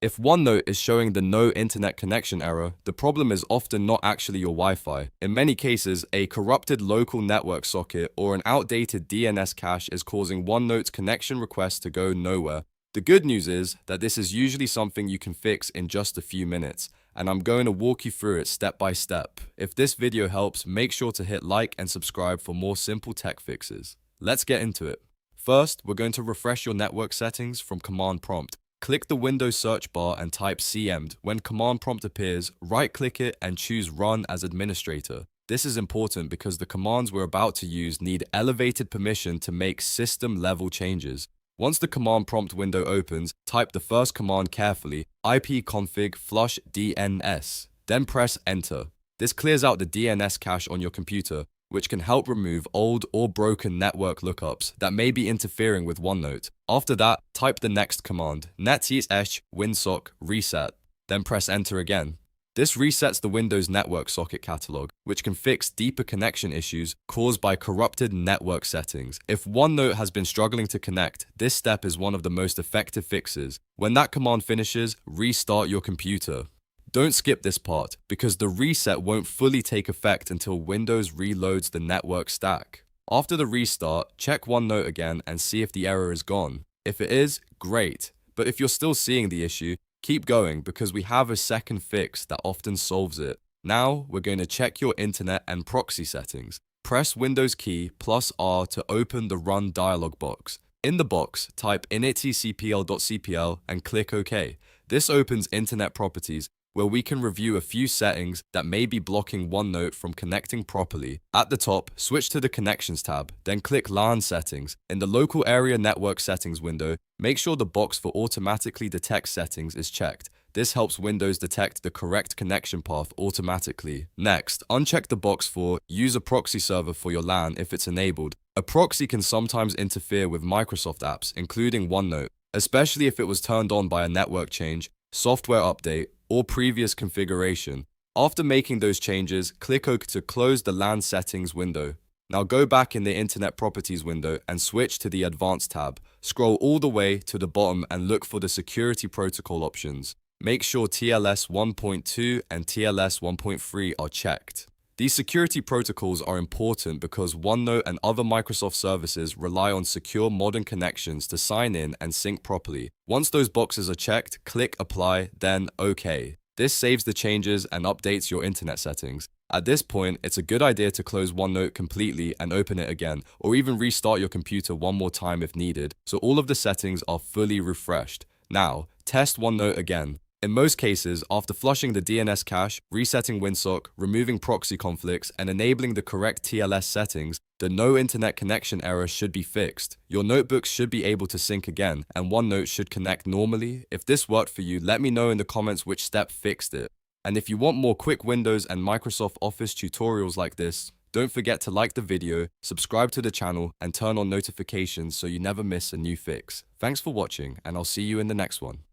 If OneNote is showing the no internet connection error, the problem is often not actually your Wi-Fi. In many cases, a corrupted local network socket or an outdated DNS cache is causing OneNote's connection request to go nowhere. The good news is that this is usually something you can fix in just a few minutes, and I'm going to walk you through it step by step. If this video helps, make sure to hit like and subscribe for more simple tech fixes. Let's get into it. First, we're going to refresh your network settings from command prompt. Click the Windows search bar and type cmd. When command prompt appears, right-click it and choose Run as administrator. This is important because the commands we're about to use need elevated permission to make system-level changes. Once the command prompt window opens, type the first command carefully, ipconfig flush DNS. Then press Enter. This clears out the DNS cache on your computer, which can help remove old or broken network lookups that may be interfering with OneNote. After that, type the next command, DNS Winsock reset, then press Enter again. This resets the Windows network socket catalog, which can fix deeper connection issues caused by corrupted network settings. If OneNote has been struggling to connect, this step is one of the most effective fixes. When that command finishes, restart your computer. Don't skip this part, because the reset won't fully take effect until Windows reloads the network stack. After the restart, check OneNote again and see if the error is gone. If it is, great. But if you're still seeing the issue, keep going because we have a second fix that often solves it. Now, we're going to check your internet and proxy settings. Press Windows key plus R to open the Run dialog box. In the box, type initcpl.cpl and click OK. This opens Internet Properties, where we can review a few settings that may be blocking OneNote from connecting properly. At the top, switch to the Connections tab, then click LAN Settings. In the Local Area Network Settings window, make sure the box for Automatically Detect Settings is checked. This helps Windows detect the correct connection path automatically. Next, uncheck the box for Use a proxy server for your LAN if it's enabled. A proxy can sometimes interfere with Microsoft apps, including OneNote, especially if it was turned on by a network change, software update, or previous configuration. After making those changes, click OK to close the LAN Settings window. Now go back in the Internet Properties window and switch to the Advanced tab. Scroll all the way to the bottom and look for the Security Protocol options. Make sure TLS 1.2 and TLS 1.3 are checked. These security protocols are important because OneNote and other Microsoft services rely on secure modern connections to sign in and sync properly. Once those boxes are checked, click Apply, then OK. This saves the changes and updates your internet settings. At this point, it's a good idea to close OneNote completely and open it again, or even restart your computer one more time if needed, so all of the settings are fully refreshed. Now, test OneNote again. In most cases, after flushing the DNS cache, resetting Winsock, removing proxy conflicts, and enabling the correct TLS settings, the no internet connection error should be fixed. Your notebooks should be able to sync again, and OneNote should connect normally. If this worked for you, let me know in the comments which step fixed it. And if you want more quick Windows and Microsoft Office tutorials like this, don't forget to like the video, subscribe to the channel, and turn on notifications so you never miss a new fix. Thanks for watching, and I'll see you in the next one.